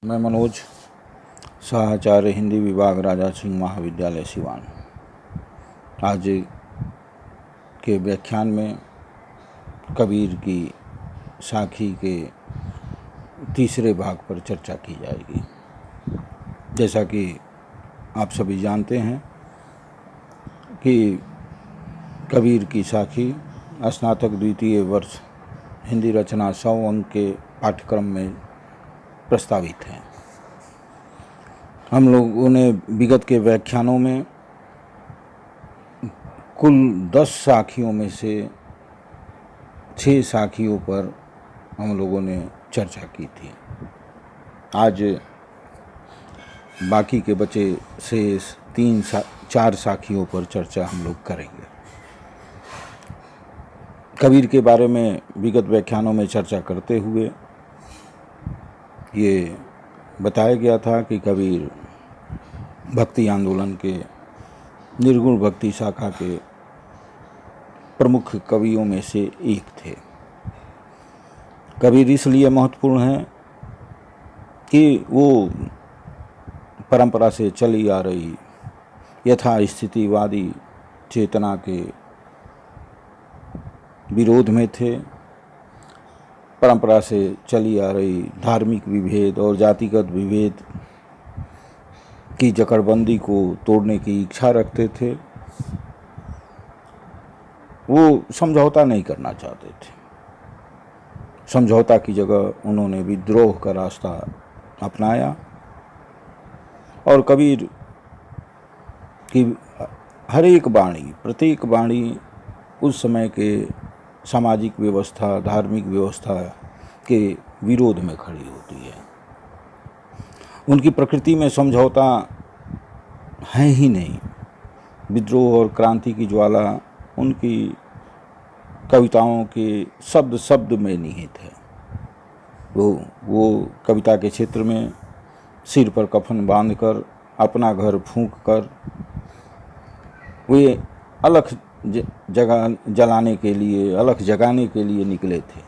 मैं मनोज, सहाचार्य हिंदी विभाग राजा सिंह महाविद्यालय सिवान। आज के व्याख्यान में कबीर की साखी के तीसरे भाग पर चर्चा की जाएगी। जैसा कि आप सभी जानते हैं कि कबीर की साखी स्नातक द्वितीय वर्ष हिंदी रचना 100 अंक के पाठ्यक्रम में प्रस्तावित है। हम लोगों ने विगत के व्याख्यानों में कुल 10 साखियों में से 6 साखियों पर हम लोगों ने चर्चा की थी। आज बाकी के बचे शेष 4 साखियों पर चर्चा हम लोग करेंगे। कबीर के बारे में विगत व्याख्यानों में चर्चा करते हुए ये बताया गया था कि कबीर भक्ति आंदोलन के निर्गुण भक्ति शाखा के प्रमुख कवियों में से एक थे। कबीर इसलिए महत्वपूर्ण है कि वो परंपरा से चली आ रही यथा स्थितिवादी चेतना के विरोध में थे। परंपरा से चली आ रही धार्मिक विभेद और जातिगत विभेद की जकड़बंदी को तोड़ने की इच्छा रखते थे। वो समझौता नहीं करना चाहते थे। समझौता की जगह उन्होंने विद्रोह का रास्ता अपनाया और कबीर की हर एक वाणी, प्रत्येक वाणी उस समय के सामाजिक व्यवस्था, धार्मिक व्यवस्था के विरोध में खड़ी होती है। उनकी प्रकृति में समझौता है ही नहीं। विद्रोह और क्रांति की ज्वाला उनकी कविताओं के शब्द शब्द में निहित है। वो कविता के क्षेत्र में सिर पर कफन बांधकर, अपना घर फूंक कर वे अलख जलाने के लिए, अलख जगाने के लिए निकले थे।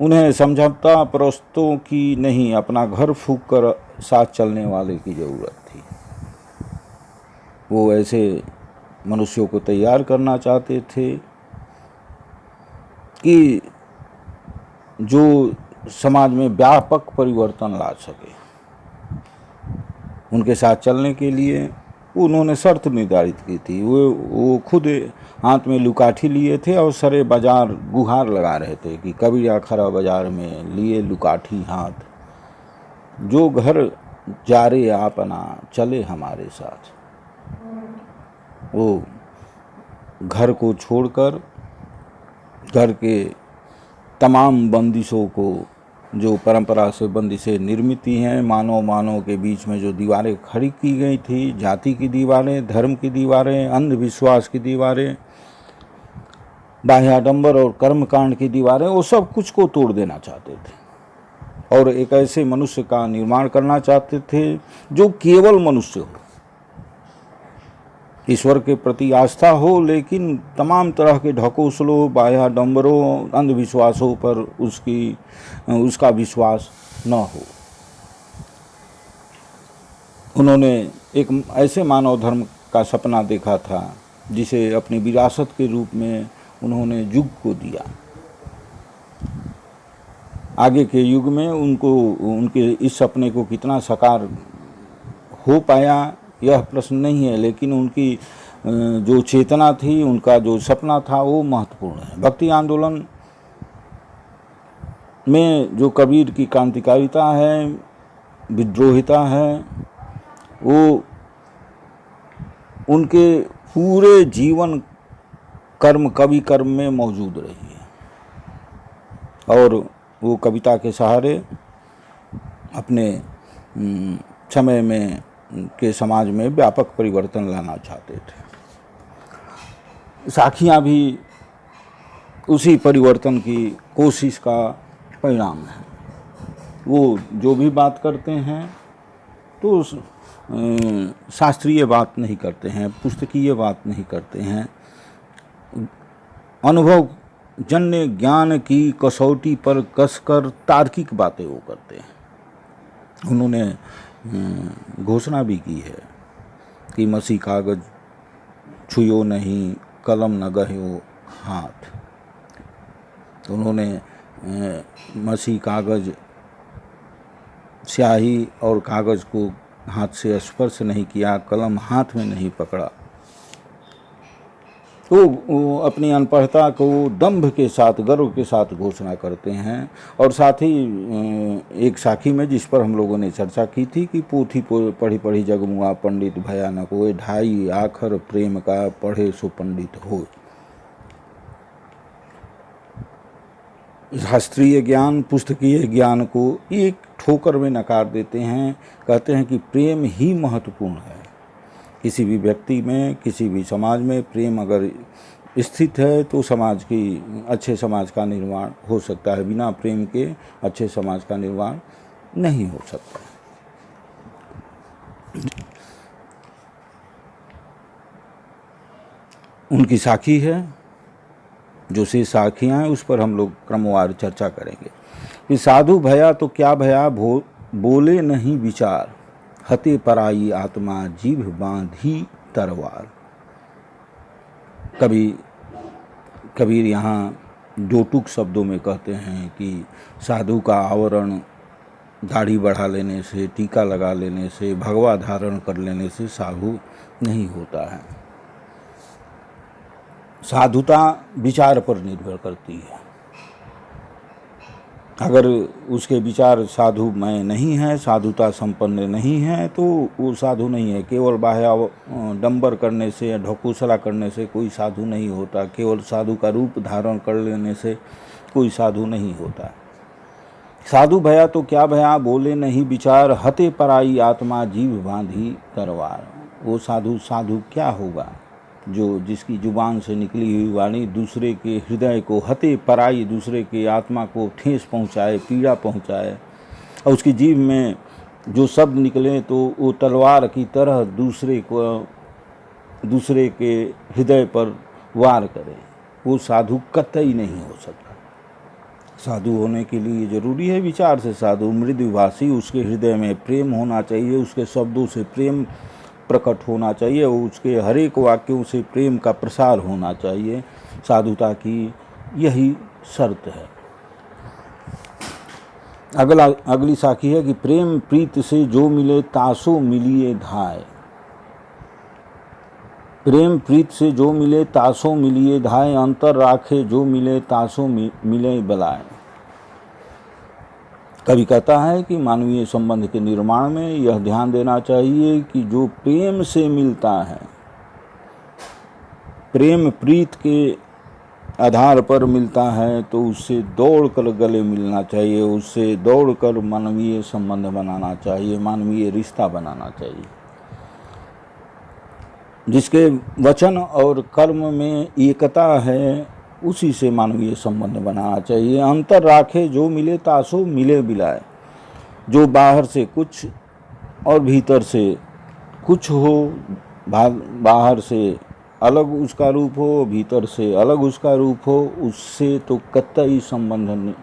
उन्हें समझौता परस्तों की नहीं, अपना घर फूंक कर साथ चलने वाले की ज़रूरत थी। वो ऐसे मनुष्यों को तैयार करना चाहते थे कि जो समाज में व्यापक परिवर्तन ला सके। उनके साथ चलने के लिए उन्होंने शर्त निर्धारित की थी। वो खुद हाथ में लुकाठी लिए थे और सारे बाजार गुहार लगा रहे थे कि कबीर खरा बाजार में लिए लुकाठी हाथ, जो घर जारे अपना चले हमारे साथ। वो घर को छोड़कर घर के तमाम बंदिशों को, जो परंपरा से बंदिशें निर्मित हैं, मानव के बीच में जो दीवारें खड़ी की गई थी, जाति की दीवारें, धर्म की दीवारें, अंधविश्वास की दीवारें, बाह्याडंबर और कर्मकांड की दीवारें, वो सब कुछ को तोड़ देना चाहते थे और एक ऐसे मनुष्य का निर्माण करना चाहते थे जो केवल मनुष्य हो, ईश्वर के प्रति आस्था हो, लेकिन तमाम तरह के ढकोसलों, बाह्याडंबरों, अंधविश्वासों पर उसका विश्वास न हो। उन्होंने एक ऐसे मानव धर्म का सपना देखा था जिसे अपनी विरासत के रूप में उन्होंने युग को दिया। आगे के युग में उनके इस सपने को कितना साकार हो पाया यह प्रश्न नहीं है, लेकिन उनकी जो चेतना थी, उनका जो सपना था, वो महत्वपूर्ण है। भक्ति आंदोलन में जो कबीर की क्रांतिकारिता है, विद्रोहिता है, वो उनके पूरे जीवन कवि कर्म में मौजूद रही है और वो कविता के सहारे अपने समय में के समाज में व्यापक परिवर्तन लाना चाहते थे। साखियाँ भी उसी परिवर्तन की कोशिश का परिणाम है। वो जो भी बात करते हैं तो शास्त्रीय बात नहीं करते हैं, पुस्तकीय बात नहीं करते हैं, अनुभव जन्य ज्ञान की कसौटी पर कसकर तार्किक बातें वो करते हैं। उन्होंने घोषणा भी की है कि मसी कागज छुयो नहीं, कलम न गह्यो हाथ। उन्होंने मसी कागज, स्याही और कागज़ को हाथ से स्पर्श नहीं किया, कलम हाथ में नहीं पकड़ा। तो वो अपनी अनपढ़ता को दंभ के साथ, गर्व के साथ घोषणा करते हैं। और साथ ही एक साखी में जिस पर हम लोगों ने चर्चा की थी कि पोथी पढ़ी पढ़ी जगमुआ पंडित भया न कोय, ढाई आखर प्रेम का पढ़े सो पंडित हो। शास्त्रीय ज्ञान, पुस्तकीय ज्ञान को एक ठोकर में नकार देते हैं। कहते हैं कि प्रेम ही महत्वपूर्ण है। किसी भी व्यक्ति में, किसी भी समाज में प्रेम अगर स्थित है तो समाज की, अच्छे समाज का निर्माण हो सकता है। बिना प्रेम के अच्छे समाज का निर्माण नहीं हो सकता। उनकी साखी है, जो से साखियाँ हैं उस पर हम लोग क्रमवार चर्चा करेंगे। कि साधु भया तो क्या भया, बोले नहीं विचार, हते पराई आत्मा जीभ बांधी तरवार। कबीर यहाँ जोटुक शब्दों में कहते हैं कि साधु का आवरण दाढ़ी बढ़ा लेने से, टीका लगा लेने से, भगवा धारण कर लेने से साधु नहीं होता है। साधुता विचार पर निर्भर करती है। अगर उसके विचार साधुमय नहीं है, साधुता संपन्न नहीं है, तो वो साधु नहीं है। केवल बाह्य डंबर करने से, ढकोसला करने से कोई साधु नहीं होता। केवल साधु का रूप धारण कर लेने से कोई साधु नहीं होता। साधु भया तो क्या भया, बोले नहीं विचार, हते पराई आत्मा जीभ बांधी तरवार। वो साधु क्या होगा जो जिसकी जुबान से निकली हुई वाणी दूसरे के हृदय को, हते पराई, दूसरे के आत्मा को ठेस पहुँचाए, पीड़ा पहुँचाए। और उसकी जीभ में जो शब्द निकले तो वो तलवार की तरह दूसरे के हृदय पर वार करे। वो साधु कतई नहीं हो सकता। साधु होने के लिए ज़रूरी है विचार से साधु, मृदुभाषी, उसके हृदय में प्रेम होना चाहिए, उसके शब्दों से प्रेम प्रकट होना चाहिए, उसके हर एक वाक्यों से प्रेम का प्रसार होना चाहिए। साधुता की यही शर्त है। अगली साखी है कि प्रेम प्रीत से जो मिले तासो मिलिए धाय। प्रेम प्रीत से जो मिले तासो मिलिए धाय, अंतर राखे जो मिले तासो मिले बलाय। कवि कहता है कि मानवीय संबंध के निर्माण में यह ध्यान देना चाहिए कि जो प्रेम से मिलता है, प्रेम प्रीत के आधार पर मिलता है, तो उससे दौड़कर गले मिलना चाहिए, उससे दौड़कर मानवीय संबंध बनाना चाहिए, मानवीय रिश्ता बनाना चाहिए। जिसके वचन और कर्म में एकता है, उसी से मानवीय संबंध बनाना चाहिए। अंतर राखे जो मिले तासो मिले बिलाए। जो बाहर से कुछ और भीतर से कुछ हो, बाहर से अलग उसका रूप हो, भीतर से अलग उसका रूप हो, उससे तो कतई संबंध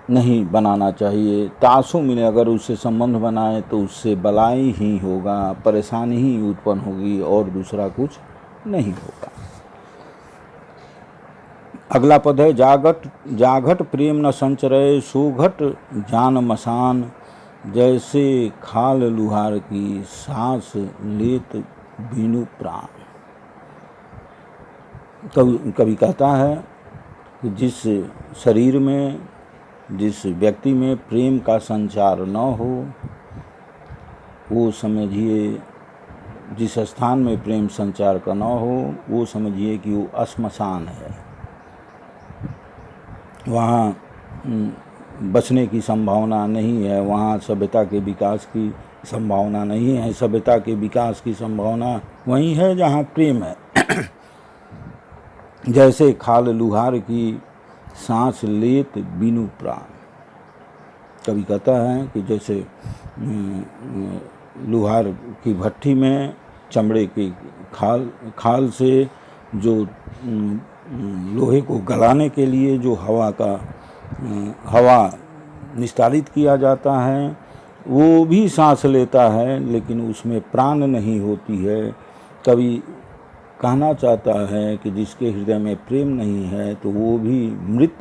नहीं बनाना चाहिए। तासो मिले, अगर उससे संबंध बनाए तो उससे बलाई ही होगा, परेशानी ही उत्पन्न होगी और दूसरा कुछ नहीं होगा। अगला पद है जाघट प्रेम न संचरय, सोघट जान मसान, जैसे खाल लुहार की सांस लेत बीनु प्राण। कवि कहता है कि जिस शरीर में, जिस व्यक्ति में प्रेम का संचार न हो, वो समझिए, जिस स्थान में प्रेम संचार का न हो, वो समझिए कि वो श्मशान है। वहाँ बचने की संभावना नहीं है, वहाँ सभ्यता के विकास की संभावना नहीं है। सभ्यता के विकास की संभावना वहीं है जहाँ प्रेम है। जैसे खाल लुहार की सांस लेत बीनु प्राण। कवि कहता है कि जैसे लुहार की भट्ठी में चमड़े की खाल से जो लोहे को गलाने के लिए जो हवा निस्तारित किया जाता है, वो भी सांस लेता है, लेकिन उसमें प्राण नहीं होती है। कवि कहना चाहता है कि जिसके हृदय में प्रेम नहीं है तो वो भी मृत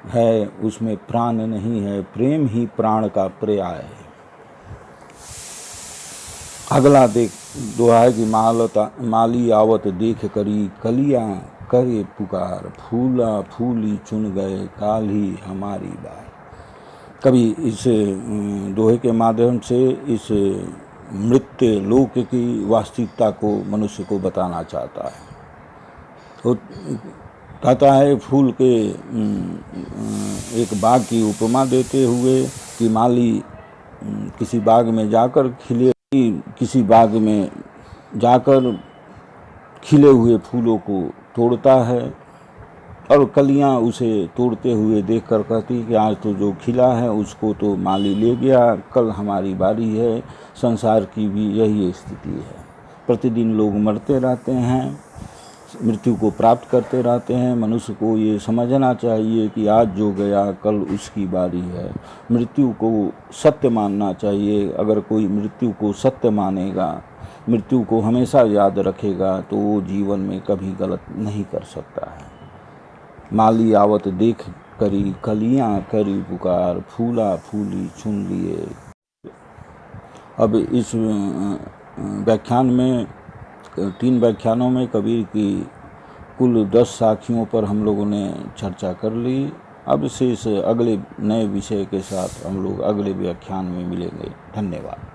है, उसमें प्राण नहीं है। प्रेम ही प्राण का पर्याय है। अगला दोहा है कि माली आवत देख करी कलियां करे पुकार, फूला फूली चुन गए काली हमारी बात। कभी इस दोहे के माध्यम से इस मृत्यु लोक की वास्तविकता को मनुष्य को बताना चाहता है। तो कहता है फूल के एक बाग की उपमा देते हुए कि माली किसी बाग में जाकर खिले हुए फूलों को तोड़ता है और कलियां उसे तोड़ते हुए देखकर कहती कि आज तो जो खिला है उसको तो माली ले गया, कल हमारी बारी है। संसार की भी यही स्थिति है। प्रतिदिन लोग मरते रहते हैं, मृत्यु को प्राप्त करते रहते हैं। मनुष्य को ये समझना चाहिए कि आज जो गया कल उसकी बारी है। मृत्यु को सत्य मानना चाहिए। अगर कोई मृत्यु को सत्य मानेगा, मृत्यु को हमेशा याद रखेगा, तो वो जीवन में कभी गलत नहीं कर सकता है। माली आवत देख करी कलियां करी पुकार, फूला फूली चुन लिए। अब इस व्याख्यान में 3 व्याख्यानों में कबीर की कुल 10 साखियों पर हम लोगों ने चर्चा कर ली। अब शेष अगले नए विषय के साथ हम लोग अगले व्याख्यान में मिलेंगे। धन्यवाद।